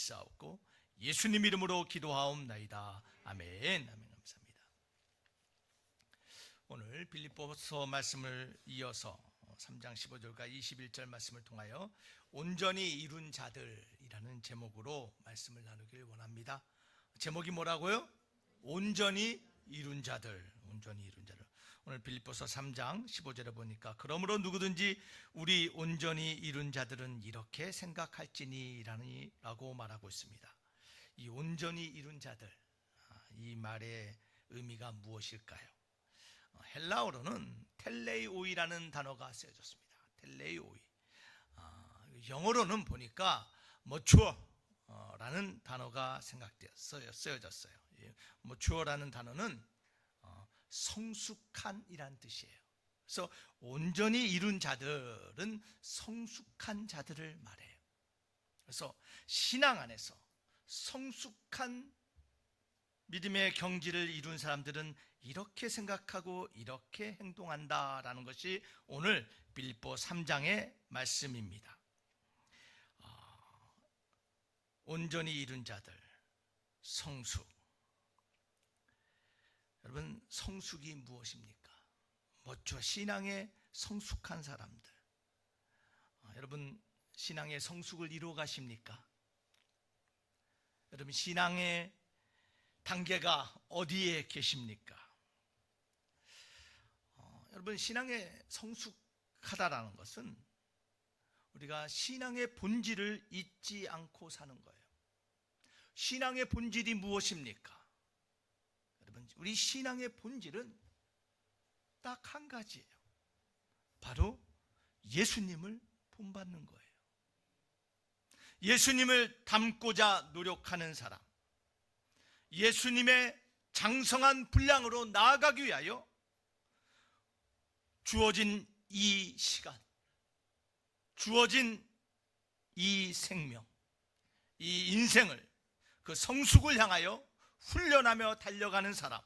믿사옵고 예수님 이름으로 기도하옵나이다. 아멘. 아멘. 감사합니다. 오늘 빌립보서 말씀을 이어서 3장 15절과 21절 말씀을 통하여 온전히 이룬 자들이라는 제목으로 말씀을 나누길 원합니다. 제목이 뭐라고요? 온전히 이룬 자들. 온전히 이룬 자들. 오늘 빌립보서 3장 15절에 보니까 그러므로 누구든지 우리 온전히 이룬 자들은 이렇게 생각할지니 라고 말하고 있습니다. 이 온전히 이룬 자들, 이 말의 의미가 무엇일까요? 헬라어로는 텔레이오이라는 단어가 쓰여졌습니다. 텔레이오이. 영어로는 보니까 머추어라는 단어가 쓰여졌어요. 머추어라는 단어는 성숙한이란 뜻이에요. 그래서 온전히 이룬 자들은 성숙한 자들을 말해요. 그래서 신앙 안에서 성숙한 믿음의 경지를 이룬 사람들은 이렇게 생각하고 이렇게 행동한다라는 것이 오늘 빌립보 3장의 말씀입니다. 온전히 이룬 자들, 성숙. 여러분, 성숙이 무엇입니까? 멋져 신앙의 성숙한 사람들. 여러분, 신앙의 성숙을 이루어 가십니까? 여러분, 신앙의 단계가 어디에 계십니까? 여러분, 신앙의 성숙하다라는 것은 우리가 신앙의 본질을 잊지 않고 사는 거예요. 신앙의 본질이 무엇입니까? 여러분, 우리 신앙의 본질은 딱 한 가지예요. 바로 예수님을 본받는 거예요. 예수님을 닮고자 노력하는 사람, 예수님의 장성한 분량으로 나아가기 위하여 주어진 이 시간, 주어진 이 생명, 이 인생을, 그 성숙을 향하여 훈련하며 달려가는 사람,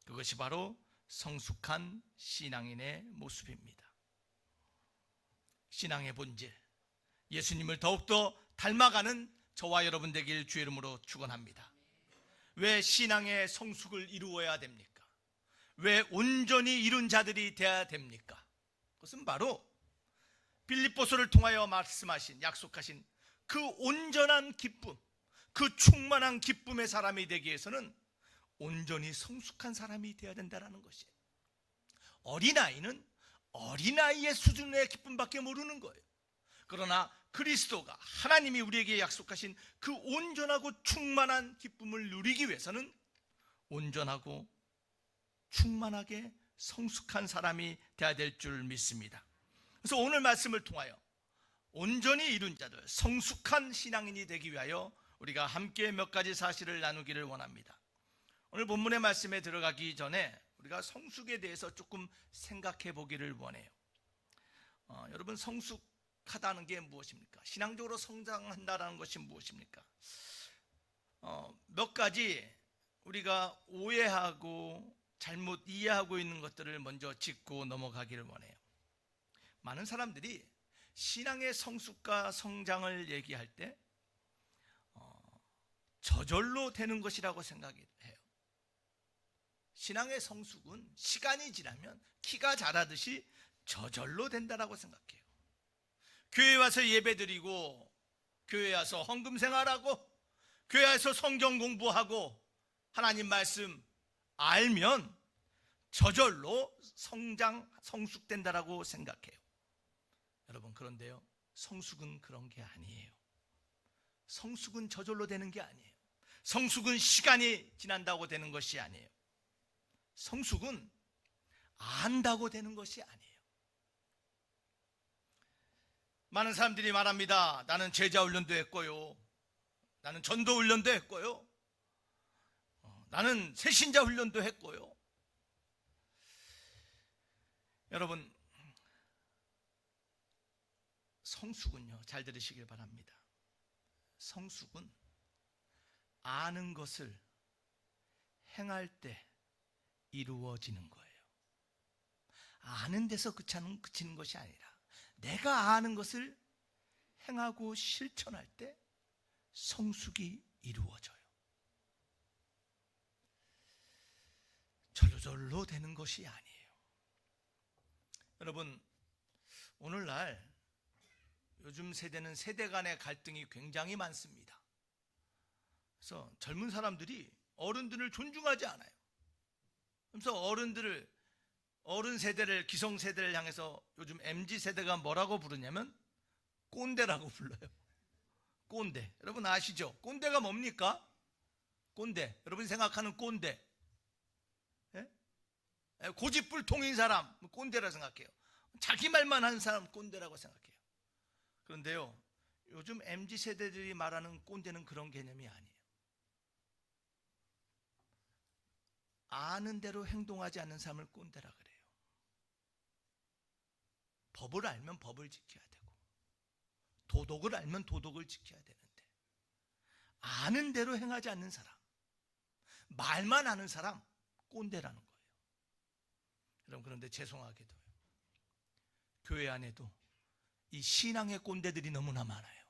그것이 바로 성숙한 신앙인의 모습입니다. 신앙의 본질, 예수님을 더욱더 닮아가는 저와 여러분 되길 주의 이름으로 축원합니다. 왜 신앙의 성숙을 이루어야 됩니까? 왜 온전히 이룬 자들이 되어야 됩니까? 그것은 바로 빌립보서를 통하여 말씀하신, 약속하신 그 온전한 기쁨, 그 충만한 기쁨의 사람이 되기 위해서는 온전히 성숙한 사람이 되어야 된다는 것이에요. 어린아이는 어린아이의 수준의 기쁨밖에 모르는 거예요. 그러나 그리스도가, 하나님이 우리에게 약속하신 그 온전하고 충만한 기쁨을 누리기 위해서는 온전하고 충만하게 성숙한 사람이 되어야 될 줄 믿습니다. 그래서 오늘 말씀을 통하여 온전히 이룬 자들, 성숙한 신앙인이 되기 위하여 우리가 함께 몇 가지 사실을 나누기를 원합니다. 오늘 본문의 말씀에 들어가기 전에 우리가 성숙에 대해서 조금 생각해 보기를 원해요. 여러분, 성숙하다는 게 무엇입니까? 신앙적으로 성장한다는 것이 무엇입니까? 몇 가지 우리가 오해하고 잘못 이해하고 있는 것들을 먼저 짚고 넘어가기를 원해요. 많은 사람들이 신앙의 성숙과 성장을 얘기할 때 저절로 되는 것이라고 생각해요. 신앙의 성숙은 시간이 지나면 키가 자라듯이 저절로 된다라고 생각해요. 교회 와서 예배드리고, 교회 와서 헌금 생활하고, 교회 와서 성경 공부하고, 하나님 말씀 알면 저절로 성숙된다라고 생각해요. 여러분, 그런데요, 성숙은 그런 게 아니에요. 성숙은 저절로 되는 게 아니에요. 성숙은 시간이 지난다고 되는 것이 아니에요. 성숙은 안다고 되는 것이 아니에요. 많은 사람들이 말합니다. 나는 제자 훈련도 했고요, 나는 전도 훈련도 했고요, 나는 새신자 훈련도 했고요. 여러분, 성숙은요, 잘 들으시길 바랍니다. 성숙은 아는 것을 행할 때 이루어지는 거예요. 아는 데서 그치는 것이 아니라 내가 아는 것을 행하고 실천할 때 성숙이 이루어져요. 저절로 되는 것이 아니에요. 여러분, 오늘날 요즘 세대는 세대 간의 갈등이 굉장히 많습니다. 그래서 젊은 사람들이 어른들을 존중하지 않아요. 그래서 어른 세대를, 기성 세대를 향해서 요즘 MZ 세대가 뭐라고 부르냐면 꼰대라고 불러요. 꼰대. 여러분 아시죠? 꼰대가 뭡니까? 꼰대. 여러분이 생각하는 꼰대. 예? 고집불통인 사람 꼰대라고 생각해요. 자기 말만 하는 사람 꼰대라고 생각해요. 그런데요, 요즘 MZ 세대들이 말하는 꼰대는 그런 개념이 아니에요. 아는 대로 행동하지 않는 사람을 꼰대라 그래요. 법을 알면 법을 지켜야 되고, 도덕을 알면 도덕을 지켜야 되는데, 아는 대로 행하지 않는 사람, 말만 하는 사람 꼰대라는 거예요. 여러분, 그런데 죄송하게도요, 교회 안에도 이 신앙의 꼰대들이 너무나 많아요.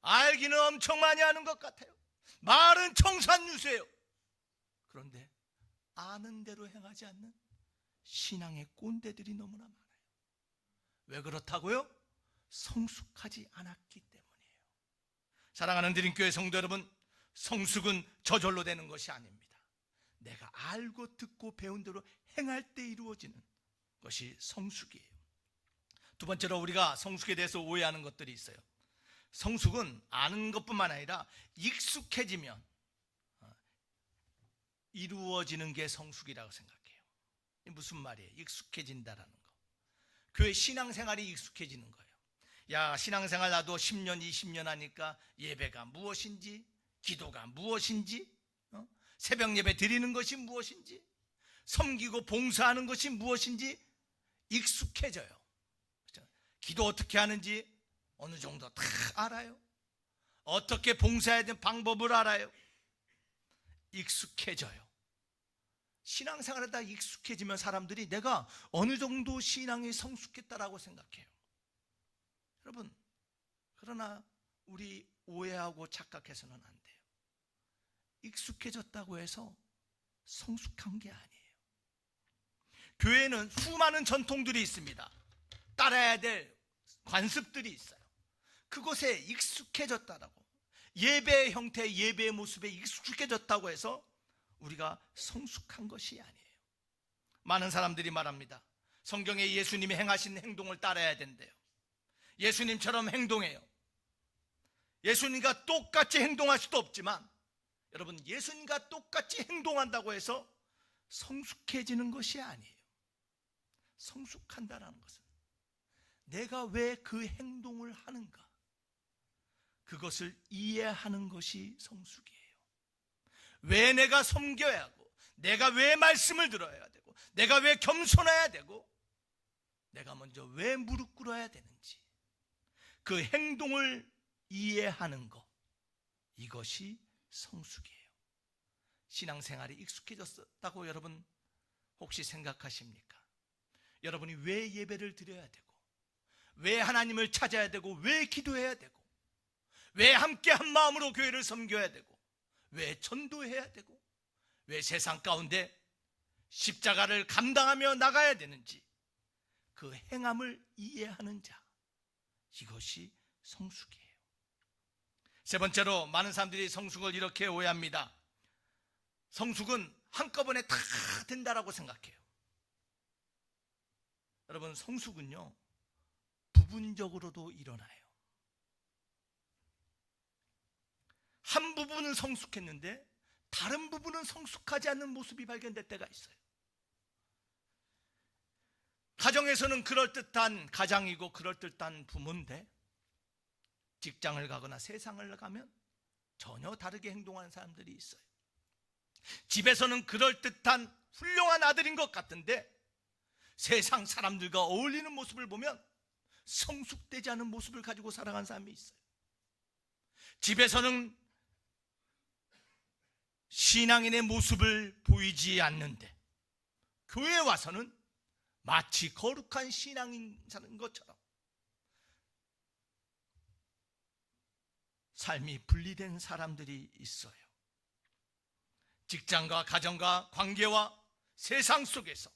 알기는 엄청 많이 하는 것 같아요. 말은 청산유수예요. 그런데 아는 대로 행하지 않는 신앙의 꼰대들이 너무나 많아요. 왜 그렇다고요? 성숙하지 않았기 때문이에요. 사랑하는 드림교회 성도 여러분, 성숙은 저절로 되는 것이 아닙니다. 내가 알고 듣고 배운 대로 행할 때 이루어지는 것이 성숙이에요. 두 번째로 우리가 성숙에 대해서 오해하는 것들이 있어요. 성숙은 아는 것뿐만 아니라 익숙해지면 이루어지는 게 성숙이라고 생각해요. 무슨 말이에요? 익숙해진다라는 거. 교회 신앙생활이 익숙해지는 거예요. 야, 신앙생활 나도 10년 20년 하니까 예배가 무엇인지, 기도가 무엇인지, 새벽 예배 드리는 것이 무엇인지, 섬기고 봉사하는 것이 무엇인지 익숙해져요. 그렇죠? 기도 어떻게 하는지 어느 정도 다 알아요. 어떻게 봉사해야 되는 방법을 알아요. 익숙해져요. 신앙생활에 다 익숙해지면 사람들이 내가 어느 정도 신앙이 성숙했다라고 생각해요. 여러분, 그러나 우리 오해하고 착각해서는 안 돼요. 익숙해졌다고 해서 성숙한 게 아니에요. 교회에는 수많은 전통들이 있습니다. 따라야 될 관습들이 있어요. 그것에 익숙해졌다라고, 예배의 형태, 예배의 모습에 익숙해졌다고 해서 우리가 성숙한 것이 아니에요. 많은 사람들이 말합니다. 성경에 예수님이 행하신 행동을 따라야 된대요. 예수님처럼 행동해요. 예수님과 똑같이 행동할 수도 없지만, 여러분, 예수님과 똑같이 행동한다고 해서 성숙해지는 것이 아니에요. 성숙한다는 것은 내가 왜 그 행동을 하는가, 그것을 이해하는 것이 성숙이에요. 왜 내가 섬겨야 하고, 내가 왜 말씀을 들어야 되고, 내가 왜 겸손해야 되고, 내가 먼저 왜 무릎 꿇어야 되는지, 그 행동을 이해하는 것, 이것이 성숙이에요. 신앙생활이 익숙해졌다고 여러분 혹시 생각하십니까? 여러분이 왜 예배를 드려야 되고, 왜 하나님을 찾아야 되고, 왜 기도해야 되고, 왜 함께 한 마음으로 교회를 섬겨야 되고, 왜 전도해야 되고, 왜 세상 가운데 십자가를 감당하며 나가야 되는지, 그 행함을 이해하는 자, 이것이 성숙이에요. 세 번째로 많은 사람들이 성숙을 이렇게 오해합니다. 성숙은 한꺼번에 다 된다라고 생각해요. 여러분, 성숙은요, 부분적으로도 일어나요. 한 부분은 성숙했는데 다른 부분은 성숙하지 않는 모습이 발견될 때가 있어요. 가정에서는 그럴듯한 가장이고 그럴듯한 부모인데, 직장을 가거나 세상을 가면 전혀 다르게 행동하는 사람들이 있어요. 집에서는 그럴듯한 훌륭한 아들인 것 같은데, 세상 사람들과 어울리는 모습을 보면 성숙되지 않은 모습을 가지고 살아가는 사람이 있어요. 집에서는 신앙인의 모습을 보이지 않는데, 교회에 와서는 마치 거룩한 신앙인 사는 것처럼 삶이 분리된 사람들이 있어요. 직장과 가정과 관계와 세상 속에서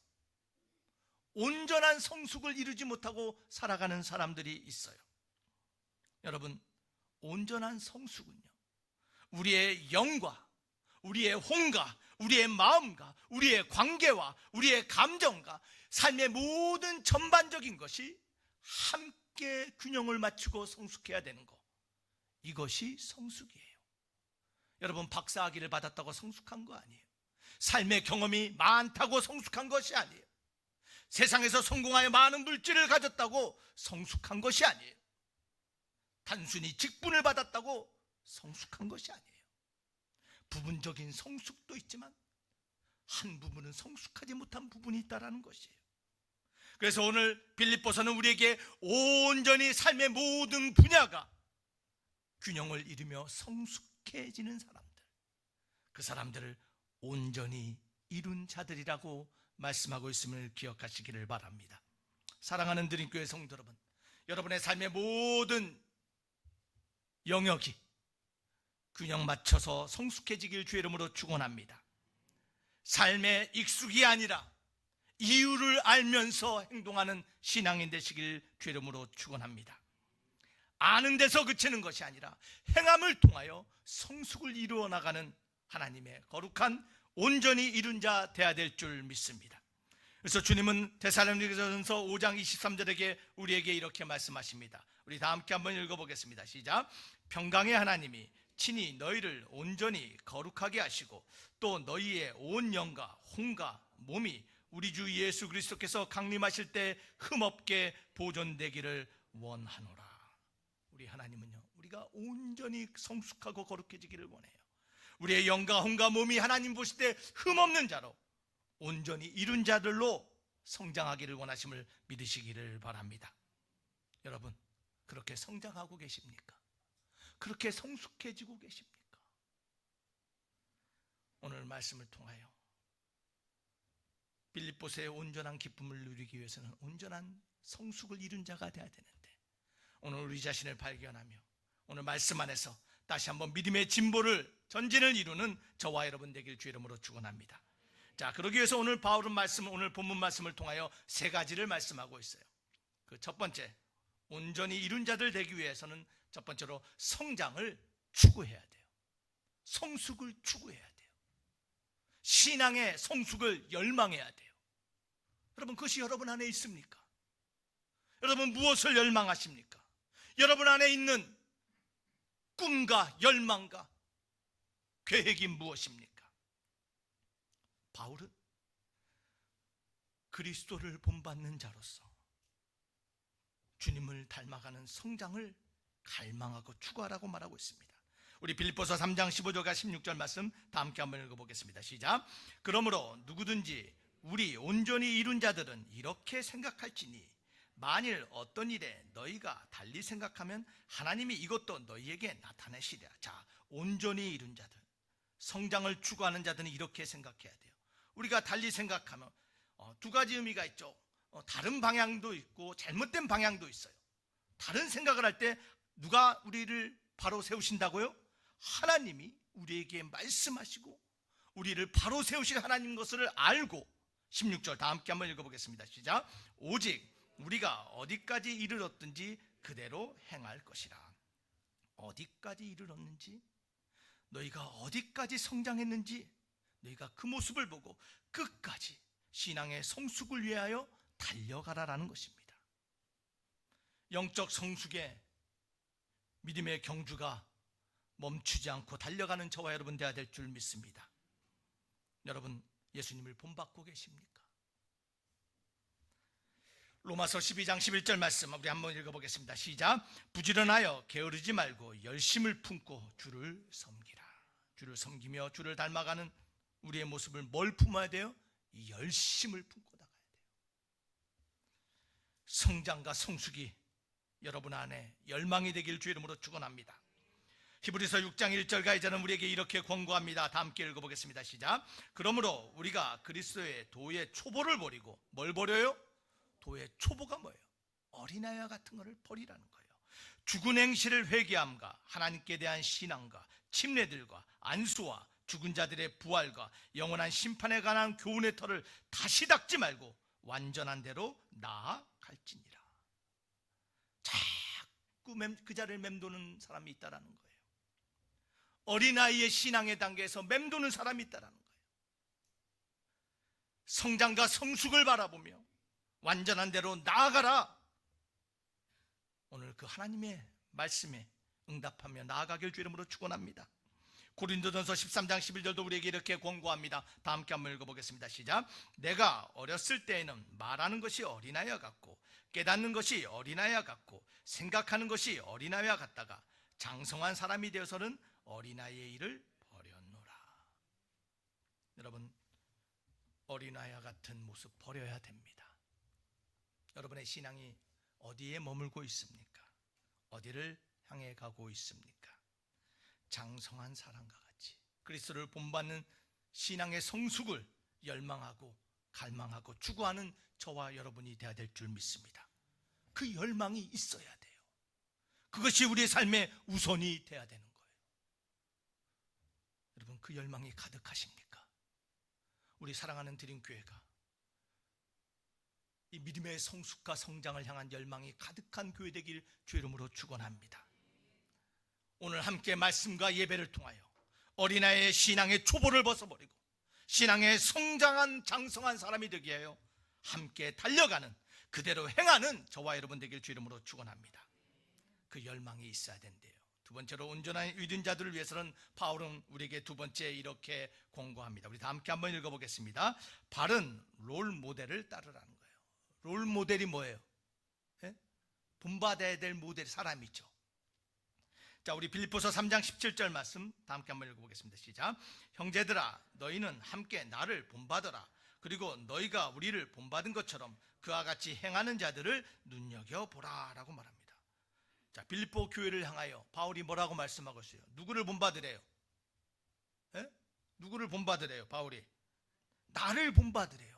온전한 성숙을 이루지 못하고 살아가는 사람들이 있어요. 여러분, 온전한 성숙은요, 우리의 영과 우리의 혼과 우리의 마음과 우리의 관계와 우리의 감정과 삶의 모든 전반적인 것이 함께 균형을 맞추고 성숙해야 되는 것, 이것이 성숙이에요. 여러분, 박사학위를 받았다고 성숙한 거 아니에요. 삶의 경험이 많다고 성숙한 것이 아니에요. 세상에서 성공하여 많은 물질을 가졌다고 성숙한 것이 아니에요. 단순히 직분을 받았다고 성숙한 것이 아니에요. 부분적인 성숙도 있지만 한 부분은 성숙하지 못한 부분이 있다는 것이에요. 그래서 오늘 빌립보서는 우리에게 온전히 삶의 모든 분야가 균형을 이루며 성숙해지는 사람들, 그 사람들을 온전히 이룬 자들이라고 말씀하고 있음을 기억하시기를 바랍니다. 사랑하는 드림교회 성도 여러분, 여러분의 삶의 모든 영역이 균형 맞춰서 성숙해지길 주의 이름으로 축원합니다. 삶의 익숙이 아니라 이유를 알면서 행동하는 신앙인 되시길 주의 이름으로 축원합니다. 아는 데서 그치는 것이 아니라 행함을 통하여 성숙을 이루어 나가는 하나님의 거룩한 온전히 이룬 자 되어야 될 줄 믿습니다. 그래서 주님은 데살로니가전서 5장 23절에게 우리에게 이렇게 말씀하십니다. 우리 다 함께 한번 읽어보겠습니다. 시작. 평강의 하나님이 친히 너희를 온전히 거룩하게 하시고 또 너희의 온 영과 혼과 몸이 우리 주 예수 그리스도께서 강림하실 때 흠없게 보존되기를 원하노라. 우리 하나님은요, 우리가 온전히 성숙하고 거룩해지기를 원해요. 우리의 영과 혼과 몸이 하나님 보실 때 흠없는 자로 온전히 이룬 자들로 성장하기를 원하심을 믿으시기를 바랍니다. 여러분, 그렇게 성장하고 계십니까? 그렇게 성숙해지고 계십니까? 오늘 말씀을 통하여 빌립보서의 온전한 기쁨을 누리기 위해서는 온전한 성숙을 이룬 자가 되어야 되는데, 오늘 우리 자신을 발견하며 오늘 말씀 안에서 다시 한번 믿음의 진보를 전진을 이루는 저와 여러분 되길 주의 이름으로 축원합니다. 자, 그러기 위해서 오늘 바울은 오늘 본문 말씀을 통하여 세 가지를 말씀하고 있어요. 그 첫 번째, 온전히 이룬 자들 되기 위해서는 첫 번째로 성장을 추구해야 돼요. 성숙을 추구해야 돼요. 신앙의 성숙을 열망해야 돼요. 여러분, 그것이 여러분 안에 있습니까? 여러분, 무엇을 열망하십니까? 여러분 안에 있는 꿈과 열망과 계획이 무엇입니까? 바울은 그리스도를 본받는 자로서 주님을 닮아가는 성장을 갈망하고 추구하라고 말하고 있습니다. 우리 빌립보서 3장 15절과 16절 말씀 다 함께 한번 읽어보겠습니다. 시작. 그러므로 누구든지 우리 온전히 이룬 자들은 이렇게 생각할지니 만일 어떤 일에 너희가 달리 생각하면 하나님이 이것도 너희에게 나타내시리라. 자, 온전히 이룬 자들, 성장을 추구하는 자들은 이렇게 생각해야 돼요. 우리가 달리 생각하면 두 가지 의미가 있죠. 다른 방향도 있고 잘못된 방향도 있어요. 다른 생각을 할 때 누가 우리를 바로 세우신다고요? 하나님이 우리에게 말씀하시고 우리를 바로 세우실 하나님 것을 알고, 16절 다 함께 한번 읽어보겠습니다. 시작. 오직 우리가 어디까지 이르렀든지 그대로 행할 것이라. 어디까지 이르렀는지, 너희가 어디까지 성장했는지 너희가 그 모습을 보고 끝까지 신앙의 성숙을 위하여 달려가라라는 것입니다. 영적 성숙의 믿음의 경주가 멈추지 않고 달려가는 저와 여러분 되어야 될 줄 믿습니다. 여러분, 예수님을 본받고 계십니까? 로마서 12장 11절 말씀 우리 한번 읽어보겠습니다. 시작. 부지런하여 게으르지 말고 열심을 품고 주를 섬기라. 주를 섬기며 주를 닮아가는 우리의 모습을 뭘 품어야 돼요? 이 열심을 품고 나가야 돼요. 성장과 성숙이 여러분 안에 열망이 되길 주의 이름으로 축원합니다. 히브리서 6장 1절과 2절은 우리에게 이렇게 권고합니다. 다 함께 읽어보겠습니다. 시작. 그러므로 우리가 그리스도의 도의 초보를 버리고, 뭘 버려요? 도의 초보가 뭐예요? 어린아이와 같은 것을 버리라는 거예요. 죽은 행실을 회개함과 하나님께 대한 신앙과 침례들과 안수와 죽은 자들의 부활과 영원한 심판에 관한 교훈의 털을 다시 닦지 말고 완전한 대로 나아갈지니라. 자꾸 그 자리를 맴도는 사람이 있다라는 거예요. 어린아이의 신앙의 단계에서 맴도는 사람이 있다라는 거예요. 성장과 성숙을 바라보며 완전한 대로 나아가라. 오늘 그 하나님의 말씀에 응답하며 나아가길 주 이름으로 축원합니다. 고린도전서 13장 11절도 우리에게 이렇게 권고합니다. 다 함께 한번 읽어보겠습니다. 시작. 내가 어렸을 때에는 말하는 것이 어린아이와 같고 깨닫는 것이 어린아이와 같고 생각하는 것이 어린아이와 같다가 장성한 사람이 되어서는 어린아이의 일을 버렸노라. 여러분, 어린아이와 같은 모습 버려야 됩니다. 여러분의 신앙이 어디에 머물고 있습니까? 어디를 향해 가고 있습니까? 장성한 사람과 같이 그리스도를 본받는 신앙의 성숙을 열망하고 갈망하고 추구하는 저와 여러분이 되어야 될 줄 믿습니다. 그 열망이 있어야 돼요. 그것이 우리의 삶의 우선이 되어야 되는 거예요. 여러분, 그 열망이 가득하십니까? 우리 사랑하는 드림교회가 이 믿음의 성숙과 성장을 향한 열망이 가득한 교회 되길 주 이름으로 축원합니다. 오늘 함께 말씀과 예배를 통하여 어린아이의 신앙의 초보를 벗어버리고 신앙의 성장한 장성한 사람이 되게 하여 함께 달려가는, 그대로 행하는 저와 여러분 되길 주 이름으로 축원합니다. 그 열망이 있어야 된대요. 두 번째로, 온전한 믿은 자들을 위해서는 바울은 우리에게 두 번째 이렇게 권고합니다. 우리 다 함께 한번 읽어보겠습니다. 바른 롤 모델을 따르라는 거예요. 롤 모델이 뭐예요? 예? 본받아야 될 모델 사람이죠. 자, 우리 빌립보서 3장 17절 말씀 다 함께 한번 읽어보겠습니다. 시작. 형제들아, 너희는 함께 나를 본받아라. 그리고 너희가 우리를 본받은 것처럼 그와 같이 행하는 자들을 눈여겨보라 라고 말합니다. 자, 빌립보 교회를 향하여 바울이 뭐라고 말씀하고 있어요? 누구를 본받으래요? 예? 누구를 본받으래요? 바울이 나를 본받으래요.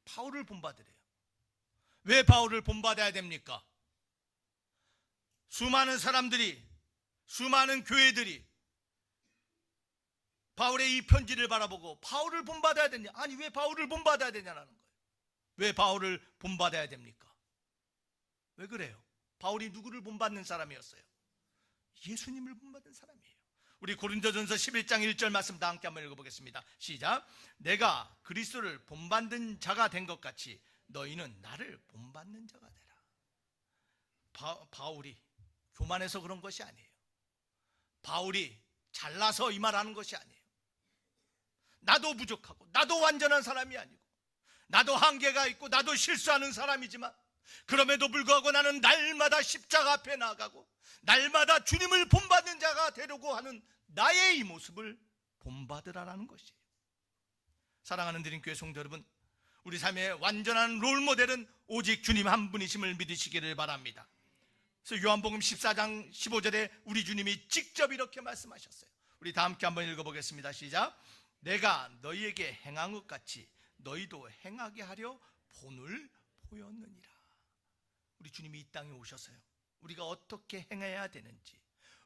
바울을 본받으래요. 왜 바울을 본받아야 됩니까? 수많은 사람들이, 수많은 교회들이 바울의 이 편지를 바라보고 바울을 본받아야 되냐? 아니, 왜 바울을 본받아야 되냐는 거예요. 왜 바울을 본받아야 됩니까? 왜 그래요? 바울이 누구를 본받는 사람이었어요? 예수님을 본받은 사람이에요. 우리 고린도전서 11장 1절 말씀 다 함께 한번 읽어보겠습니다. 시작. 내가 그리스도를 본받는 자가 된 것 같이 너희는 나를 본받는 자가 되라. 바울이 교만해서 그런 것이 아니에요. 바울이 잘나서 이 말하는 것이 아니에요. 나도 부족하고 나도 완전한 사람이 아니고 나도 한계가 있고 나도 실수하는 사람이지만 그럼에도 불구하고 나는 날마다 십자가 앞에 나아가고 날마다 주님을 본받는 자가 되려고 하는 나의 이 모습을 본받으라는 것이에요. 사랑하는 드림교회 성도 여러분, 우리 삶의 완전한 롤모델은 오직 주님 한 분이심을 믿으시기를 바랍니다. 그래서 요한복음 14장 15절에 우리 주님이 직접 이렇게 말씀하셨어요. 우리 다 함께 한번 읽어보겠습니다. 시작. 내가 너희에게 행한 것 같이 너희도 행하게 하려 본을 보였느니라. 우리 주님이 이 땅에 오셔서요, 우리가 어떻게 행해야 되는지,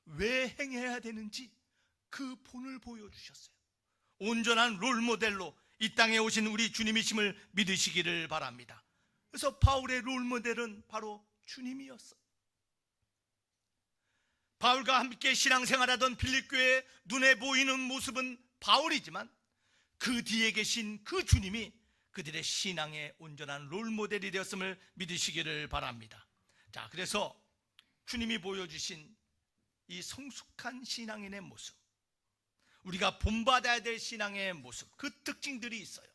왜 행해야 되는지 그 본을 보여주셨어요. 온전한 롤모델로 이 땅에 오신 우리 주님이심을 믿으시기를 바랍니다. 그래서 바울의 롤모델은 바로 주님이었어요. 바울과 함께 신앙생활하던 빌립교회의 눈에 보이는 모습은 바울이지만 그 뒤에 계신 그 주님이 그들의 신앙의 온전한 롤모델이 되었음을 믿으시기를 바랍니다. 자, 그래서 주님이 보여주신 이 성숙한 신앙인의 모습, 우리가 본받아야 될 신앙의 모습, 그 특징들이 있어요.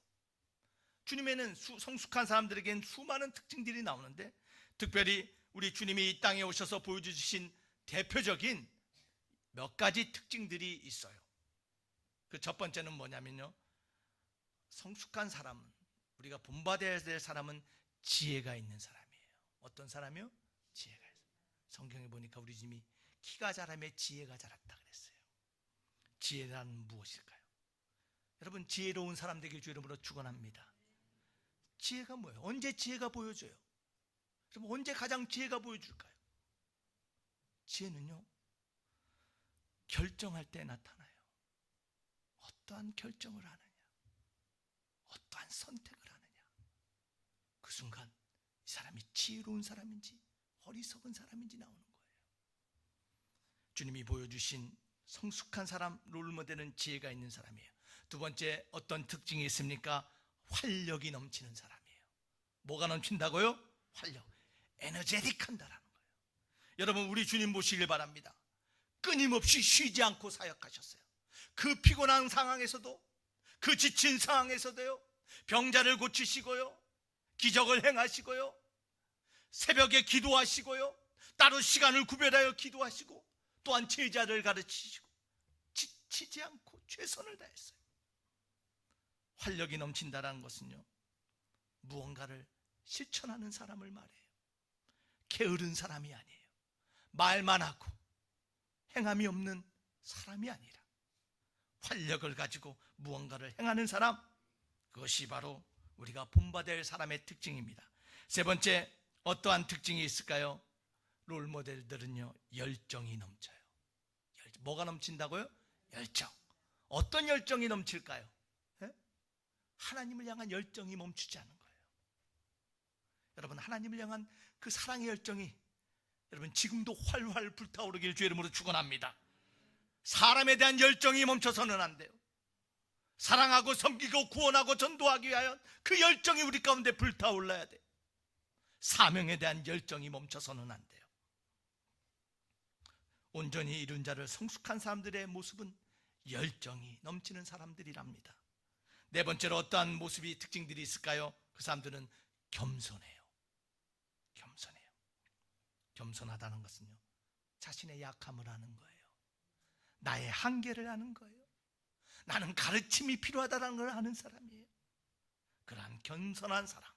주님에는 성숙한 사람들에겐 수많은 특징들이 나오는데 특별히 우리 주님이 이 땅에 오셔서 보여주신 대표적인 몇 가지 특징들이 있어요. 그 첫 번째는 뭐냐면요, 성숙한 사람은, 우리가 본받아야 될 사람은 지혜가 있는 사람이에요. 어떤 사람이요? 지혜가 있어요. 성경에 보니까 우리 주님이 키가 자라며 지혜가 자랐다 그랬어요. 지혜란 무엇일까요? 여러분, 지혜로운 사람 되길 주 이름으로 축원합니다. 지혜가 뭐예요? 언제 지혜가 보여져요? 여러분, 언제 가장 지혜가 보여줄까요? 지혜는요, 결정할 때 나타나요. 어떠한 결정을 하느냐, 어떠한 선택을 하느냐, 그 순간 이 사람이 지혜로운 사람인지 어리석은 사람인지 나오는 거예요. 주님이 보여주신 성숙한 사람 롤모델은 지혜가 있는 사람이에요. 두 번째, 어떤 특징이 있습니까? 활력이 넘치는 사람이에요. 뭐가 넘친다고요? 활력, 에너제틱한다라는 거예요. 여러분, 우리 주님 보시길 바랍니다. 끊임없이 쉬지 않고 사역하셨어요. 그 피곤한 상황에서도, 그 지친 상황에서도요, 병자를 고치시고요, 기적을 행하시고요, 새벽에 기도하시고요, 따로 시간을 구별하여 기도하시고, 또한 제자를 가르치시고, 지치지 않고 최선을 다했어요. 활력이 넘친다는 것은요, 무언가를 실천하는 사람을 말해요. 게으른 사람이 아니에요. 말만 하고 행함이 없는 사람이 아니라 활력을 가지고 무언가를 행하는 사람, 그것이 바로 우리가 본받을 사람의 특징입니다. 세 번째, 어떠한 특징이 있을까요? 롤모델들은요, 열정이 넘쳐요. 뭐가 넘친다고요? 열정. 어떤 열정이 넘칠까요? 하나님을 향한 열정이 멈추지 않은 거예요. 여러분, 하나님을 향한 그 사랑의 열정이 여러분 지금도 활활 불타오르길 주의 이름으로 축원합니다. 사람에 대한 열정이 멈춰서는 안 돼요. 사랑하고 섬기고 구원하고 전도하기 위하여 그 열정이 우리 가운데 불타올라야 돼요. 사명에 대한 열정이 멈춰서는 안 돼요. 온전히 이룬 자를 성숙한 사람들의 모습은 열정이 넘치는 사람들이랍니다. 네 번째로 어떠한 모습이 특징들이 있을까요? 그 사람들은 겸손해요. 겸손해요. 겸손하다는 것은요, 자신의 약함을 아는 거예요. 나의 한계를 아는 거예요. 나는 가르침이 필요하다는 걸 아는 사람이에요. 그러한 겸손한 사람.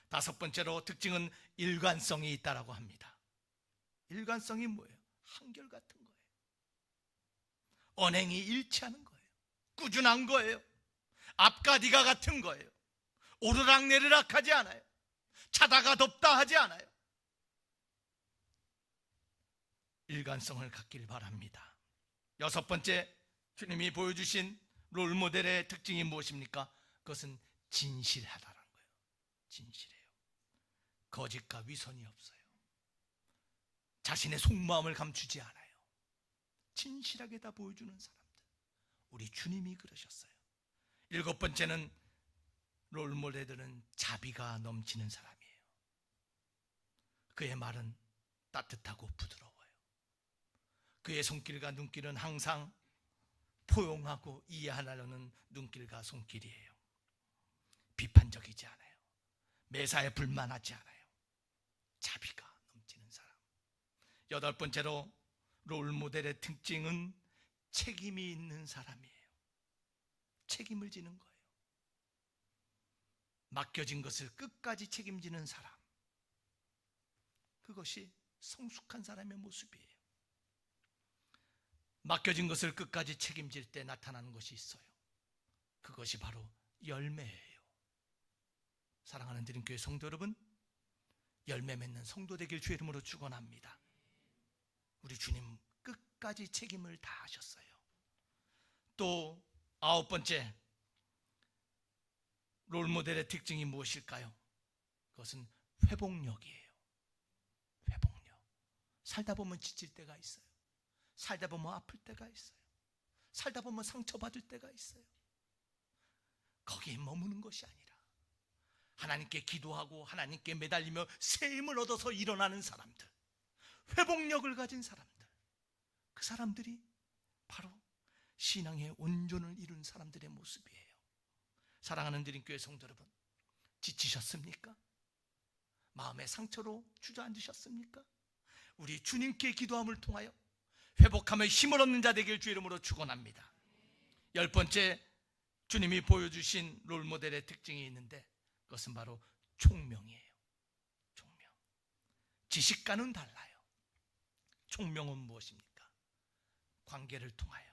다섯 번째로 특징은 일관성이 있다라고 합니다. 일관성이 뭐예요? 한결같은 거예요. 언행이 일치하는 거예요. 꾸준한 거예요. 앞과 뒤가 같은 거예요. 오르락내리락 하지 않아요. 차다가 덥다 하지 않아요. 일관성을 갖길 바랍니다. 여섯 번째, 주님이 보여주신 롤모델의 특징이 무엇입니까? 그것은 진실하다는 거예요. 진실해요. 거짓과 위선이 없어요. 자신의 속마음을 감추지 않아요. 진실하게 다 보여주는 사람들. 우리 주님이 그러셨어요. 일곱 번째는 롤모델들은 자비가 넘치는 사람이에요. 그의 말은 따뜻하고 부드러워요. 그의 손길과 눈길은 항상 포용하고 이해하려는 눈길과 손길이에요. 비판적이지 않아요. 매사에 불만하지 않아요. 자비가 넘치는 사람. 여덟 번째로 롤모델의 특징은 책임이 있는 사람이에요. 책임을 지는 거예요. 맡겨진 것을 끝까지 책임지는 사람. 그것이 성숙한 사람의 모습이에요. 맡겨진 것을 끝까지 책임질 때 나타나는 것이 있어요. 그것이 바로 열매예요. 사랑하는 드림교회 성도 여러분, 열매 맺는 성도 되길 주의 이름으로 축원합니다. 우리 주님 끝까지 책임을 다하셨어요. 또 아홉 번째, 롤모델의 특징이 무엇일까요? 그것은 회복력이에요. 회복력. 살다 보면 지칠 때가 있어요. 살다 보면 아플 때가 있어요. 살다 보면 상처받을 때가 있어요. 거기에 머무는 것이 아니라 하나님께 기도하고 하나님께 매달리며 새 힘을 얻어서 일어나는 사람들, 회복력을 가진 사람들, 그 사람들이 바로 신앙의 온전을 이룬 사람들의 모습이에요. 사랑하는 드림교회 성도 여러분, 지치셨습니까? 마음의 상처로 주저앉으셨습니까? 우리 주님께 기도함을 통하여 회복하며 힘을 얻는 자 되길 주의 이름으로 축원합니다. 열 번째, 주님이 보여주신 롤모델의 특징이 있는데 그것은 바로 총명이에요. 총명. 지식과는 달라요. 총명은 무엇입니까? 관계를 통하여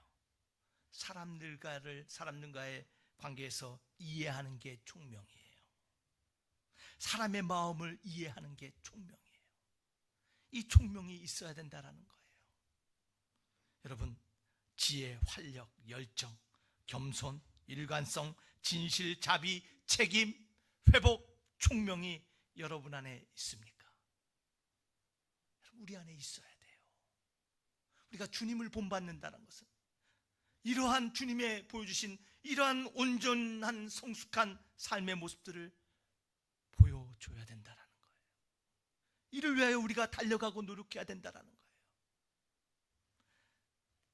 사람들과의 관계에서 이해하는 게 총명이에요. 사람의 마음을 이해하는 게 총명이에요. 이 총명이 있어야 된다는 거예요. 여러분, 지혜, 활력, 열정, 겸손, 일관성, 진실, 자비, 책임, 회복, 총명이 여러분 안에 있습니까? 우리 안에 있어야 돼요. 우리가 주님을 본받는다는 것은 이러한 주님의 보여주신 이러한 온전한 성숙한 삶의 모습들을 보여줘야 된다는 거예요. 이를 위하여 우리가 달려가고 노력해야 된다는 거예요.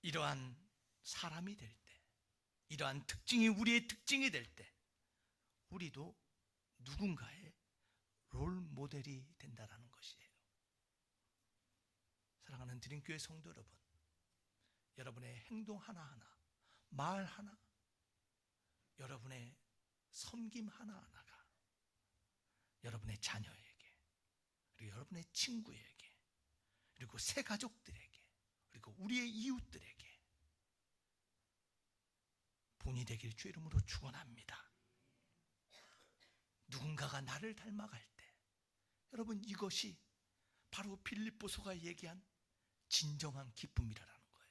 이러한 사람이 될 때, 이러한 특징이 우리의 특징이 될 때 우리도 누군가의 롤 모델이 된다는 것이에요. 사랑하는 드림교회 성도 여러분, 여러분의 행동 하나하나, 말 하나, 여러분의 섬김 하나하나가 여러분의 자녀에게, 그리고 여러분의 친구에게, 그리고 새 가족들에게, 그리고 우리의 이웃들에게 본이 되길 주의 이름으로 축원합니다. 누군가가 나를 닮아갈 때, 여러분, 이것이 바로 빌립보서가 얘기한 진정한 기쁨이라는 거예요.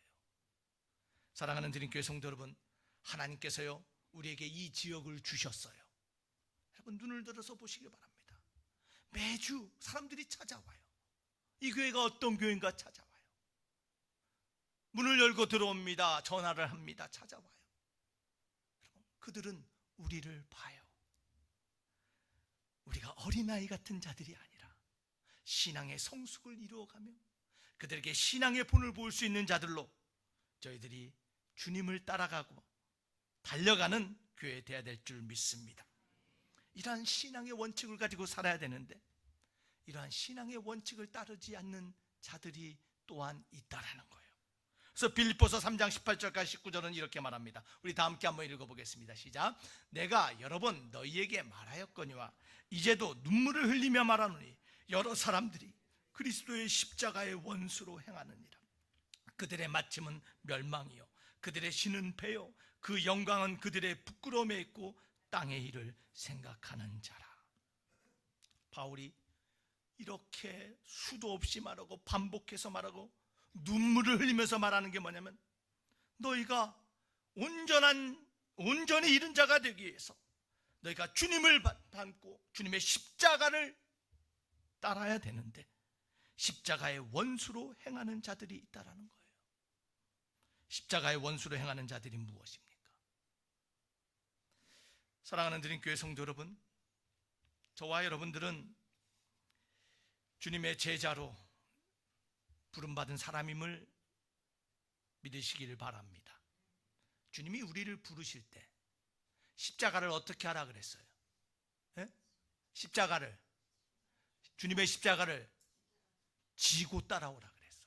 사랑하는 드림교회 성도 여러분, 하나님께서요 우리에게 이 지역을 주셨어요. 여러분, 눈을 들어서 보시기 바랍니다. 매주 사람들이 찾아와요. 이 교회가 어떤 교회인가 찾아와요. 문을 열고 들어옵니다. 전화를 합니다. 찾아와요. 여러분, 그들은 우리를 봐요. 우리가 어린아이 같은 자들이 아니라 신앙의 성숙을 이루어가며 그들에게 신앙의 본을 보일 수 있는 자들로 저희들이 주님을 따라가고 달려가는 교회 되어야 될 줄 믿습니다. 이러한 신앙의 원칙을 가지고 살아야 되는데 이러한 신앙의 원칙을 따르지 않는 자들이 또한 있다라는 거예요. 그래서 빌립보서 3장 18절까지 19절은 이렇게 말합니다. 우리 다 함께 한번 읽어보겠습니다. 시작. 내가 여러 번 너희에게 말하였거니와 이제도 눈물을 흘리며 말하노니 여러 사람들이 그리스도의 십자가의 원수로 행하느니라. 그들의 마침은 멸망이요 그들의 신은 패요 그 영광은 그들의 부끄러움에 있고 땅의 일을 생각하는 자라. 바울이 이렇게 수도 없이 말하고 반복해서 말하고 눈물을 흘리면서 말하는 게 뭐냐면 너희가 온전히 이른 자가 되기 위해서 너희가 주님을 닮고 주님의 십자가를 따라야 되는데 십자가의 원수로 행하는 자들이 있다라는 거예요. 십자가의 원수로 행하는 자들이 무엇입니까? 사랑하는 드림교회 성도 여러분, 저와 여러분들은 주님의 제자로 부름받은 사람임을 믿으시기를 바랍니다. 주님이 우리를 부르실 때 십자가를 어떻게 하라 그랬어요? 예? 주님의 십자가를 지고 따라오라 그랬어요.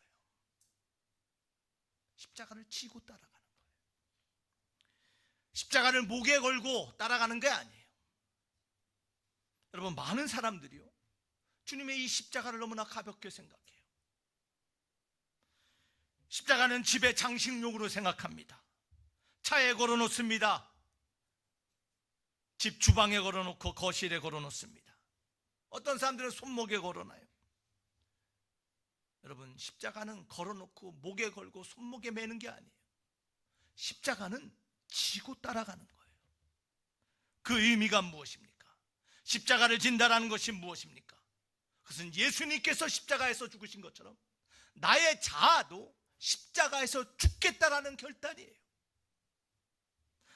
십자가를 지고 따라가는 거예요. 십자가를 목에 걸고 따라가는 게 아니에요. 여러분, 많은 사람들이요 주님의 이 십자가를 너무나 가볍게 생각해요. 십자가는 집의 장식용으로 생각합니다. 차에 걸어놓습니다. 집 주방에 걸어놓고 거실에 걸어놓습니다. 어떤 사람들은 손목에 걸어놔요. 여러분, 십자가는 걸어놓고 목에 걸고 손목에 매는 게 아니에요. 십자가는 지고 따라가는 거예요. 그 의미가 무엇입니까? 십자가를 진다라는 것이 무엇입니까? 그것은 예수님께서 십자가에서 죽으신 것처럼 나의 자아도 십자가에서 죽겠다라는 결단이에요.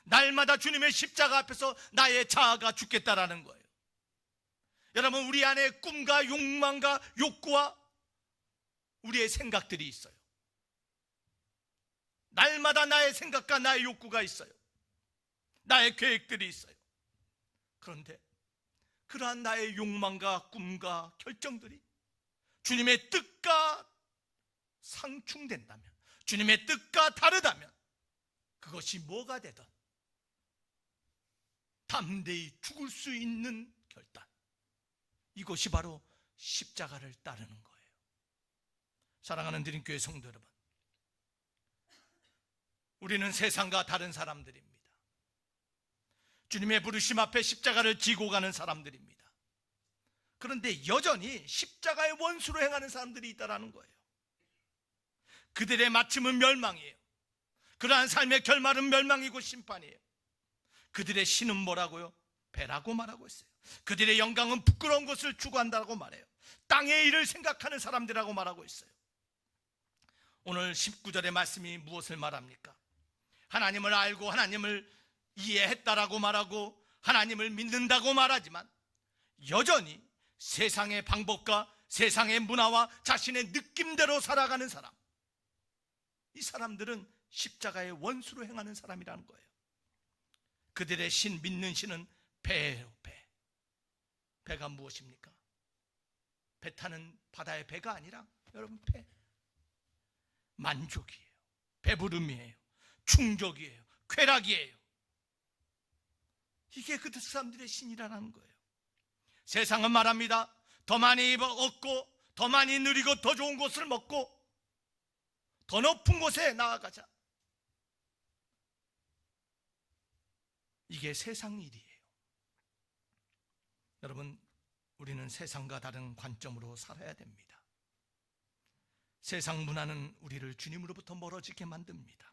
날마다 주님의 십자가 앞에서 나의 자아가 죽겠다라는 거예요. 여러분, 우리 안에 꿈과 욕망과 욕구와 우리의 생각들이 있어요. 날마다 나의 생각과 나의 욕구가 있어요. 나의 계획들이 있어요. 그런데 그러한 나의 욕망과 꿈과 결정들이 주님의 뜻과 상충된다면, 주님의 뜻과 다르다면 그것이 뭐가 되든 담대히 죽을 수 있는 결단, 이것이 바로 십자가를 따르는 거예요. 사랑하는 드림교회 성도 여러분, 우리는 세상과 다른 사람들입니다. 주님의 부르심 앞에 십자가를 지고 가는 사람들입니다. 그런데 여전히 십자가의 원수로 행하는 사람들이 있다는 거예요. 그들의 마침은 멸망이에요. 그러한 삶의 결말은 멸망이고 심판이에요. 그들의 신은 뭐라고요? 배라고 말하고 있어요. 그들의 영광은 부끄러운 것을 추구한다고 말해요. 땅의 일을 생각하는 사람들이라고 말하고 있어요. 오늘 19절의 말씀이 무엇을 말합니까? 하나님을 알고 하나님을 이해했다라고 말하고 하나님을 믿는다고 말하지만 여전히 세상의 방법과 세상의 문화와 자신의 느낌대로 살아가는 사람, 이 사람들은 십자가의 원수로 행하는 사람이라는 거예요. 그들의 신, 믿는 신은 배예요. 배가 무엇입니까? 배 타는 바다의 배가 아니라 여러분, 배 만족이에요. 배부름이에요. 충족이에요. 쾌락이에요. 이게 그 사람들의 신이라는 거예요. 세상은 말합니다. 더 많이 얻고 더 많이 누리고 더 좋은 것을 먹고 더 높은 곳에 나아가자. 이게 세상 일이에요. 여러분, 우리는 세상과 다른 관점으로 살아야 됩니다. 세상 문화는 우리를 주님으로부터 멀어지게 만듭니다.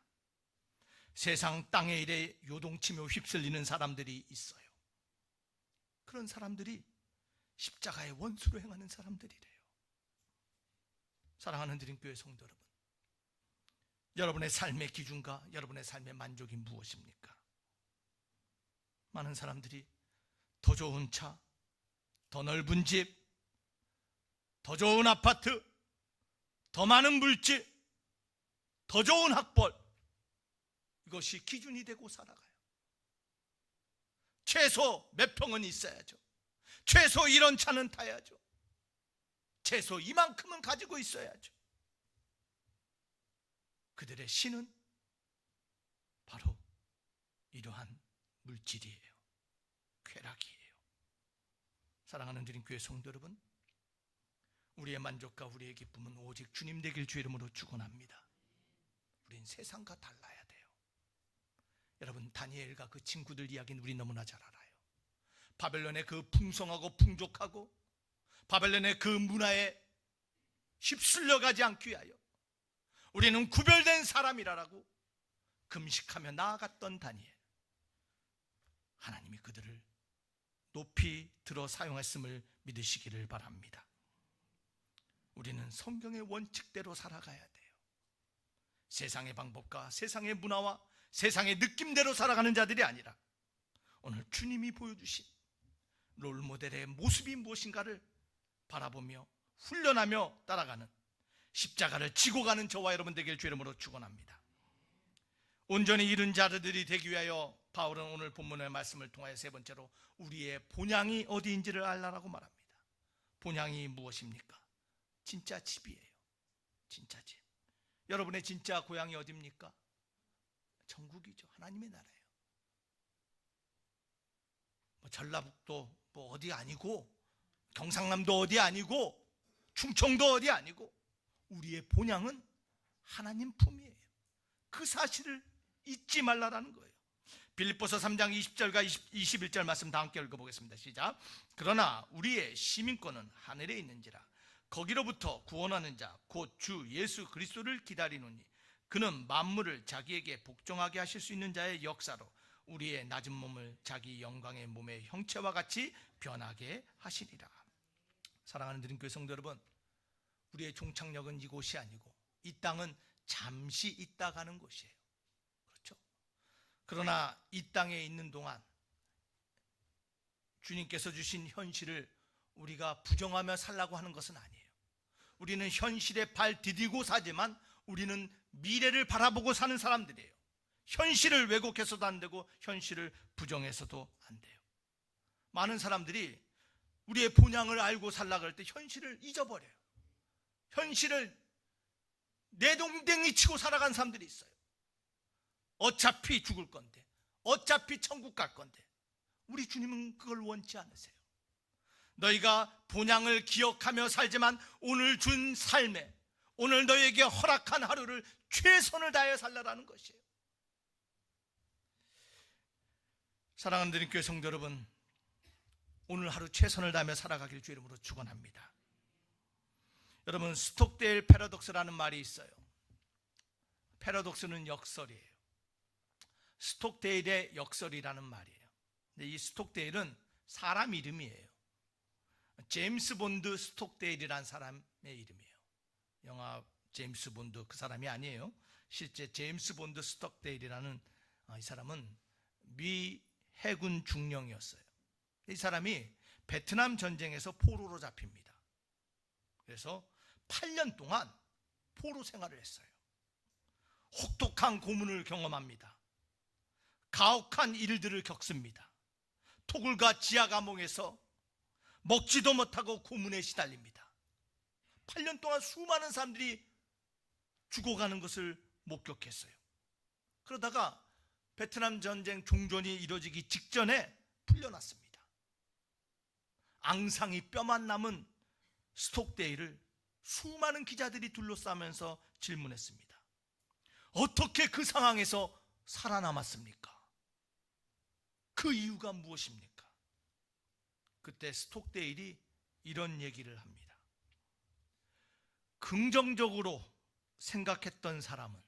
세상 땅의 일에 요동치며 휩쓸리는 사람들이 있어요. 그런 사람들이 십자가의 원수로 행하는 사람들이래요. 사랑하는 드림교회 성도 여러분, 여러분의 삶의 기준과 여러분의 삶의 만족이 무엇입니까? 많은 사람들이 더 좋은 차, 더 넓은 집, 더 좋은 아파트, 더 많은 물질, 더 좋은 학벌, 이것이 기준이 되고 살아가요. 최소 몇 평은 있어야죠. 최소 이런 차는 타야죠. 최소 이만큼은 가지고 있어야죠. 그들의 신은 바로 이러한 물질이에요. 쾌락이에요. 사랑하는 드림교회 성도 여러분, 우리의 만족과 우리의 기쁨은 오직 주님 되길 주 이름으로 축원합니다. 우린 세상과 달라야 돼요. 여러분, 다니엘과 그 친구들 이야기는 우리 너무나 잘 알아요. 바벨론의 그 풍성하고 풍족하고 바벨론의 그 문화에 휩쓸려가지 않기 위하여 우리는 구별된 사람이라고 금식하며 나아갔던 다니엘, 하나님이 그들을 높이 들어 사용했음을 믿으시기를 바랍니다. 우리는 성경의 원칙대로 살아가야 돼요. 세상의 방법과 세상의 문화와 세상의 느낌대로 살아가는 자들이 아니라 오늘 주님이 보여주신 롤모델의 모습이 무엇인가를 바라보며 훈련하며 따라가는, 십자가를 지고 가는 저와 여러분 되길 주 이름으로 축원합니다. 온전히 이른 자들이 되기 위하여 바울은 오늘 본문의 말씀을 통하여 세 번째로 우리의 본향이 어디인지를 알라라고 말합니다. 본향이 무엇입니까? 진짜 집이에요. 진짜 집. 여러분의 진짜 고향이 어디입니까? 천국이죠. 하나님의 나라예요. 전라북도 어디 아니고, 경상남도 어디 아니고, 충청도 어디 아니고, 우리의 본향은 하나님 품이에요. 그 사실을 잊지 말라라는 거예요. 빌립보서 3장 20절과 21절 말씀 다 함께 읽어보겠습니다. 시작. 그러나 우리의 시민권은 하늘에 있는지라 거기로부터 구원하는 자 곧 주 예수 그리스도를 기다리노니 그는 만물을 자기에게 복종하게 하실 수 있는 자의 역사로 우리의 낮은 몸을 자기 영광의 몸의 형체와 같이 변하게 하시리라. 사랑하는 드림교회 성도 여러분, 우리의 종착역은 이곳이 아니고 이 땅은 잠시 있다 가는 곳이에요. 그렇죠? 그러나 이 땅에 있는 동안 주님께서 주신 현실을 우리가 부정하며 살라고 하는 것은 아니에요. 우리는 현실에 발 디디고 사지만 우리는 미래를 바라보고 사는 사람들이에요. 현실을 왜곡해서도 안 되고 현실을 부정해서도 안 돼요. 많은 사람들이 우리의 본향을 알고 살라고 할 때 현실을 잊어버려요. 현실을 내동댕이 치고 살아간 사람들이 있어요. 어차피 죽을 건데, 어차피 천국 갈 건데. 우리 주님은 그걸 원치 않으세요. 너희가 본향을 기억하며 살지만 오늘 준 삶에, 오늘 너희에게 허락한 하루를 최선을 다해 살라라는 것이에요. 사랑하는 드림교회 성도 여러분, 오늘 하루 최선을 다하며 살아가길 주 이름으로 축원합니다. 여러분, 스톡데일 패러독스라는 말이 있어요. 패러독스는 역설이에요. 스톡데일의 역설이라는 말이에요. 근데 이 스톡데일은 사람 이름이에요. 제임스 본드 스톡데일이라는 사람의 이름이에요. 영화 제임스 본드 그 사람이 아니에요. 실제 제임스 본드 스톡데일이라는 이 사람은 미 해군 중령이었어요. 이 사람이 베트남 전쟁에서 포로로 잡힙니다. 그래서 8년 동안 포로 생활을 했어요. 혹독한 고문을 경험합니다. 가혹한 일들을 겪습니다. 토굴과 지하 감옥에서 먹지도 못하고 고문에 시달립니다. 8년 동안 수많은 사람들이 죽어가는 것을 목격했어요. 그러다가 베트남 전쟁 종전이 이루어지기 직전에 풀려났습니다. 앙상이 뼈만 남은 스톡데일을 수많은 기자들이 둘러싸면서 질문했습니다. 어떻게 그 상황에서 살아남았습니까? 그 이유가 무엇입니까? 그때 스톡데일이 이런 얘기를 합니다. 긍정적으로 생각했던 사람은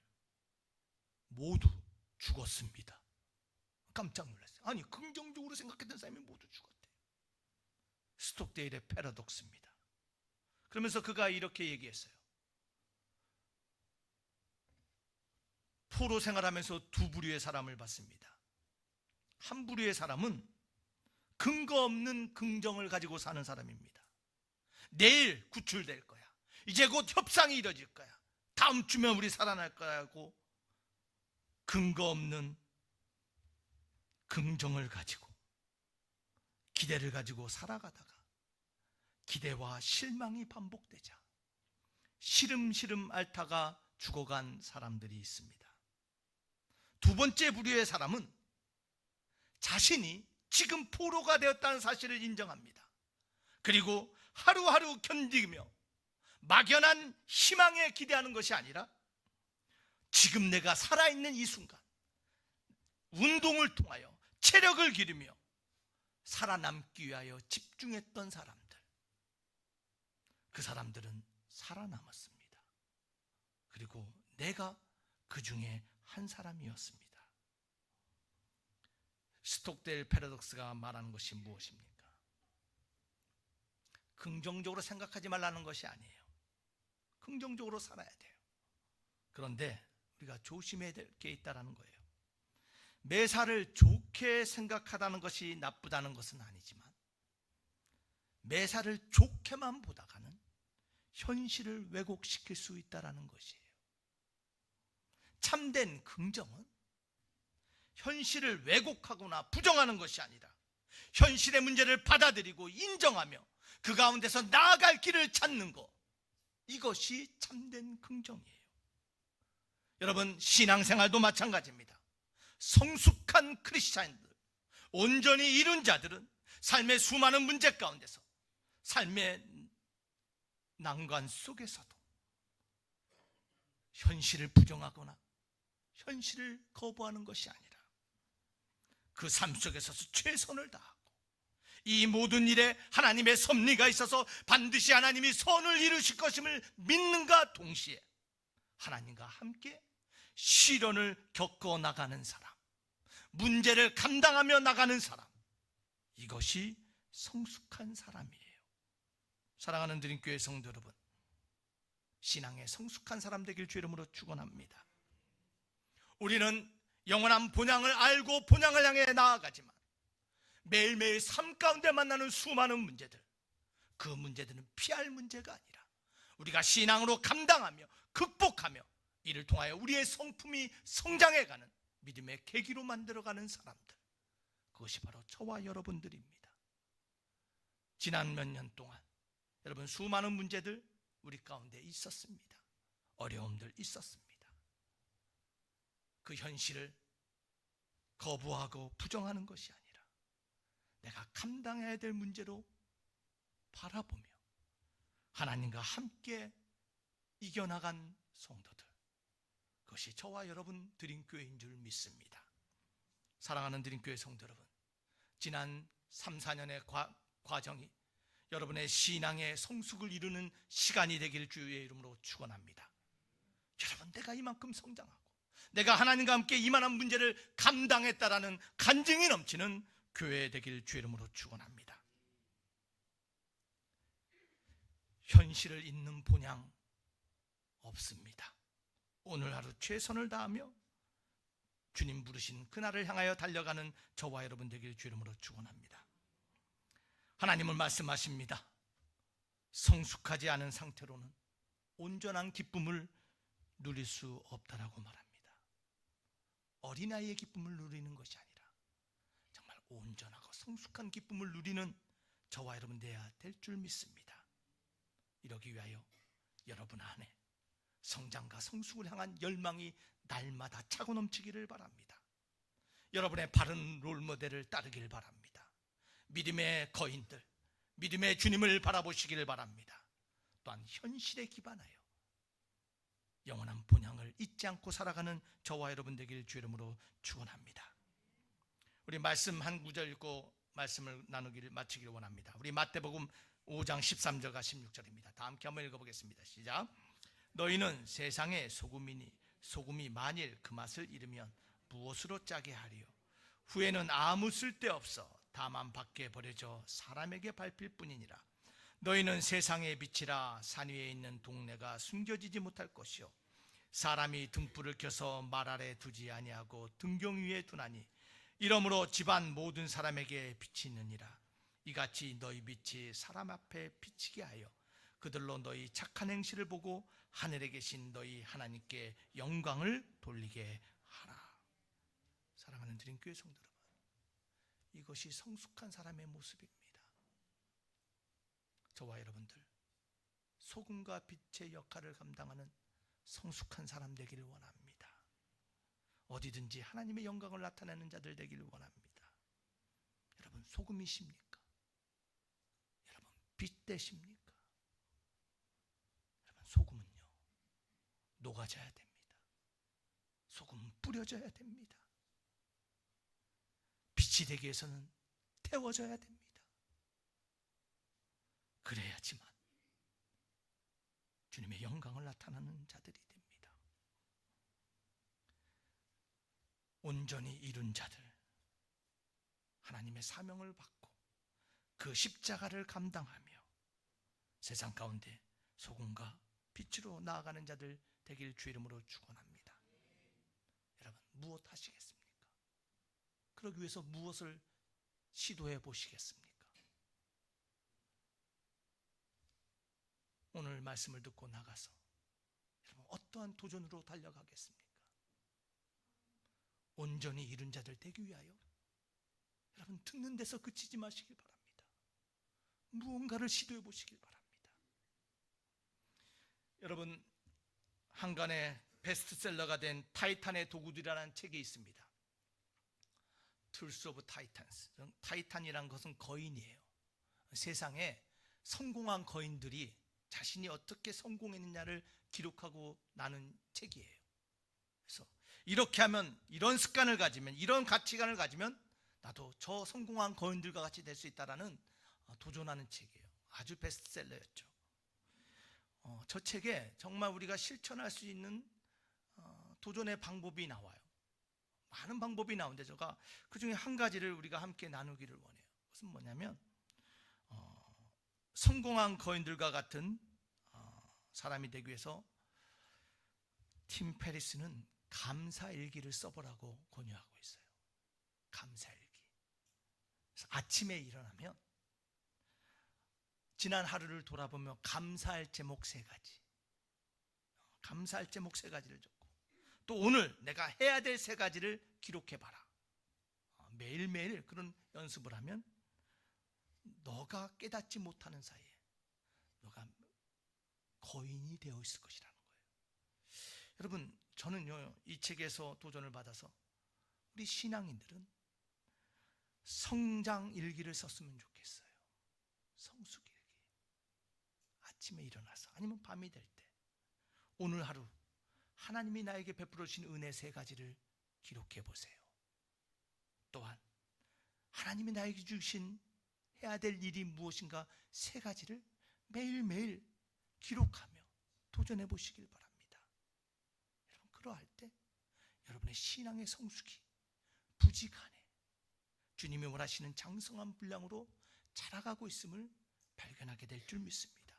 모두 죽었습니다. 깜짝 놀랐어요. 아니, 긍정적으로 생각했던 사람이 모두 죽었대요. 스톡데일의 패러독스입니다. 그러면서 그가 이렇게 얘기했어요. 포로 생활하면서 두 부류의 사람을 봤습니다. 한 부류의 사람은 근거 없는 긍정을 가지고 사는 사람입니다. 내일 구출될 거야. 이제 곧 협상이 이루어질 거야. 다음 주면 우리 살아날 거야 하고 근거 없는 긍정을 가지고 기대를 가지고 살아가다가 기대와 실망이 반복되자 시름시름 앓다가 죽어간 사람들이 있습니다. 두 번째 부류의 사람은 자신이 지금 포로가 되었다는 사실을 인정합니다. 그리고 하루하루 견디며 막연한 희망에 기대하는 것이 아니라 지금 내가 살아있는 이 순간 운동을 통하여 체력을 기르며 살아남기 위하여 집중했던 사람들, 그 사람들은 살아남았습니다. 그리고 내가 그 중에 한 사람이었습니다. 스톡데일 패러독스가 말하는 것이 무엇입니까? 긍정적으로 생각하지 말라는 것이 아니에요. 긍정적으로 살아야 돼요. 그런데 우리가 조심해야 될 게 있다는 거예요. 매사를 좋게 생각하다는 것이 나쁘다는 것은 아니지만 매사를 좋게만 보다가는 현실을 왜곡시킬 수 있다는 것이에요. 참된 긍정은 현실을 왜곡하거나 부정하는 것이 아니라 현실의 문제를 받아들이고 인정하며 그 가운데서 나아갈 길을 찾는 것, 이것이 참된 긍정이에요. 여러분, 신앙생활도 마찬가지입니다. 성숙한 크리스찬들, 온전히 이룬 자들은 삶의 수많은 문제 가운데서 삶의 난관 속에서도 현실을 부정하거나 현실을 거부하는 것이 아니라 그 삶 속에서 최선을 다하고 이 모든 일에 하나님의 섭리가 있어서 반드시 하나님이 선을 이루실 것임을 믿는가 동시에 하나님과 함께 시련을 겪어 나가는 사람, 문제를 감당하며 나가는 사람, 이것이 성숙한 사람이에요. 사랑하는 드림교회 성도 여러분, 신앙의 성숙한 사람 되길 주 이름으로 축원합니다. 우리는 영원한 본향을 알고 본향을 향해 나아가지만 매일매일 삶 가운데 만나는 수많은 문제들, 그 문제들은 피할 문제가 아니라 우리가 신앙으로 감당하며 극복하며 이를 통하여 우리의 성품이 성장해가는 믿음의 계기로 만들어가는 사람들, 그것이 바로 저와 여러분들입니다. 지난 몇 년 동안 여러분, 수많은 문제들 우리 가운데 있었습니다. 어려움들 있었습니다. 그 현실을 거부하고 부정하는 것이 아니라 내가 감당해야 될 문제로 바라보며 하나님과 함께 이겨나간 성도들, 그것이 저와 여러분 드림교회인 줄 믿습니다. 사랑하는 드림교회 성도 여러분, 지난 3, 4년의 과정이 여러분의 신앙의 성숙을 이루는 시간이 되길 주의 이름으로 축원합니다. 여러분, 내가 이만큼 성장하고 내가 하나님과 함께 이만한 문제를 감당했다라는 간증이 넘치는 교회 되길 주의 이름으로 축원합니다. 현실을 잊는 본향 없습니다. 오늘 하루 최선을 다하며 주님 부르신 그날을 향하여 달려가는 저와 여러분 되길 주의 이름으로 축원합니다. 하나님은 말씀하십니다. 성숙하지 않은 상태로는 온전한 기쁨을 누릴 수 없다라고 말합니다. 어린아이의 기쁨을 누리는 것이 아니라 정말 온전하고 성숙한 기쁨을 누리는 저와 여러분 되어야 될 줄 믿습니다. 이러기 위하여 여러분 안에 성장과 성숙을 향한 열망이 날마다 차고 넘치기를 바랍니다. 여러분의 바른 롤모델을 따르길 바랍니다. 믿음의 거인들, 믿음의 주님을 바라보시기를 바랍니다. 또한 현실에 기반하여 영원한 본향을 잊지 않고 살아가는 저와 여러분 되길 주의 이름으로 축원합니다. 우리 말씀 한 구절 읽고 말씀을 나누기를 마치기를 원합니다. 우리 마태복음 5장 13절과 16절입니다. 다 함께 한번 읽어보겠습니다. 시작. 너희는 세상의 소금이니 소금이 만일 그 맛을 잃으면 무엇으로 짜게 하리요? 후에는 아무 쓸데없어 다만 밖에 버려져 사람에게 밟힐 뿐이니라. 너희는 세상의 빛이라. 산 위에 있는 동네가 숨겨지지 못할 것이요 사람이 등불을 켜서 말 아래 두지 아니하고 등경 위에 두나니 이러므로 집안 모든 사람에게 빛이 있느니라. 이같이 너희 빛이 사람 앞에 비치게 하여 그들로 너희 착한 행실을 보고 하늘에 계신 너희 하나님께 영광을 돌리게 하라. 사랑하는 드림교회 성도 여러분, 이것이 성숙한 사람의 모습입니다. 저와 여러분들 소금과 빛의 역할을 감당하는 성숙한 사람 되기를 원합니다. 어디든지 하나님의 영광을 나타내는 자들 되기를 원합니다. 여러분 소금이십니까? 여러분 빛 되십니까? 여러분 소금은요 녹아져야 됩니다. 소금은 뿌려져야 됩니다. 빛이 되기 위해서는 태워져야 됩니다. 그래야지만 주님의 영광을 나타나는 자들이 됩니다. 온전히 이룬 자들, 하나님의 사명을 받고 그 십자가를 감당하며 세상 가운데 소금과 빛으로 나아가는 자들 되길 주의 이름으로 축원합니다. 여러분 무엇 하시겠습니까? 그러기 위해서 무엇을 시도해 보시겠습니까? 오늘 말씀을 듣고 나가서 여러분 어떠한 도전으로 달려가겠습니까? 온전히 이룬 자들 되기 위하여 여러분 듣는 데서 그치지 마시길 바랍니다. 무언가를 시도해 보시길 바랍니다. 여러분 한간에 베스트셀러가 된 타이탄의 도구들이라는 책이 있습니다. Tools of Titans. 타이탄이란 것은 거인이에요. 세상에 성공한 거인들이 자신이 어떻게 성공했느냐를 기록하고 나눈 책이에요. 그래서 이렇게 하면, 이런 습관을 가지면, 이런 가치관을 가지면 나도 저 성공한 거인들과 같이 될 수 있다라는 도전하는 책이에요. 아주 베스트셀러였죠. 저 책에 정말 우리가 실천할 수 있는 도전의 방법이 나와요. 많은 방법이 나오는데 제가 그 중에 한 가지를 우리가 함께 나누기를 원해요. 그것은 뭐냐면 성공한 거인들과 같은 사람이 되기 위해서 팀 페리스는 감사일기를 써보라고 권유하고 있어요. 감사일기. 그래서 아침에 일어나면 지난 하루를 돌아보며 감사할 제목 3가지, 감사할 제목 3가지를 적고 또 오늘 내가 해야 될 3가지를 기록해봐라. 매일매일 그런 연습을 하면 너가 깨닫지 못하는 사이에 너가 거인이 되어 있을 것이라는 거예요. 여러분 저는요 이 책에서 도전을 받아서 우리 신앙인들은 성장 일기를 썼으면 좋겠어요. 성숙 일기. 아침에 일어나서 아니면 밤이 될 때 오늘 하루 하나님이 나에게 베풀어 주신 은혜 3가지를 기록해 보세요. 또한 하나님이 나에게 주신 해야 될 일이 무엇인가 3가지를 매일매일 기록하며 도전해 보시길 바랍니다. 여러분 그러할 때 여러분의 신앙의 성숙이 부지간에 주님이 원하시는 장성한 분량으로 자라가고 있음을 발견하게 될 줄 믿습니다.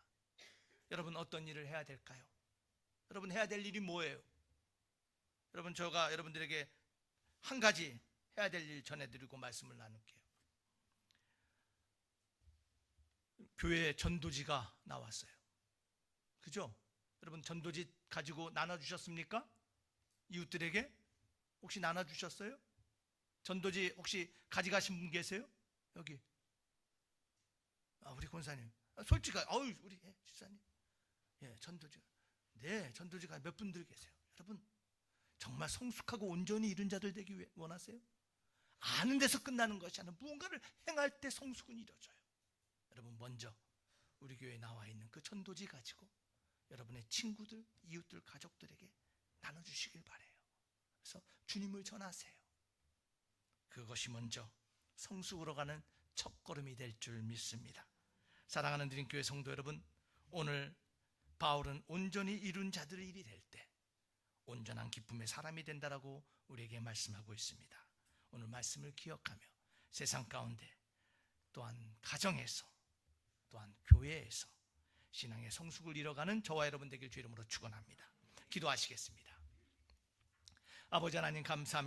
여러분, 어떤 일을 해야 될까요? 여러분, 해야 될 일이 뭐예요? 여러분, 제가 여러분들에게 한 가지 해야 될 일 전해드리고 말씀을 나눌게요. 교회에 전도지가 나왔어요. 그죠? 여러분, 전도지 가지고 나눠주셨습니까? 이웃들에게 혹시 나눠주셨어요? 전도지 혹시 가져가신 분 계세요? 여기. 우리 권사님. 솔직하게, 우리 집사님. 전도지. 네, 전도지가 몇 분들 계세요? 여러분, 정말 성숙하고 온전히 이룬 자들 되기 원하세요? 아는 데서 끝나는 것이 아니라 무언가를 행할 때 성숙은 이루어져요. 여러분, 먼저 우리 교회에 나와 있는 그 전도지 가지고 여러분의 친구들, 이웃들, 가족들에게 나눠주시길 바라요. 그래서 주님을 전하세요. 그것이 먼저 성숙으로 가는 첫걸음이 될 줄 믿습니다. 사랑하는 드림교회 성도 여러분, 오늘 바울은 온전히 이룬 자들의 일이 될 때 온전한 기쁨의 사람이 된다라고 우리에게 말씀하고 있습니다. 오늘 말씀을 기억하며 세상 가운데 또한 가정에서 또한 교회에서 신앙의 성숙을 이뤄가는 저와 여러분 되길 주 이름으로 축원합니다. 기도하시겠습니다. 아버지 하나님 감사합니다.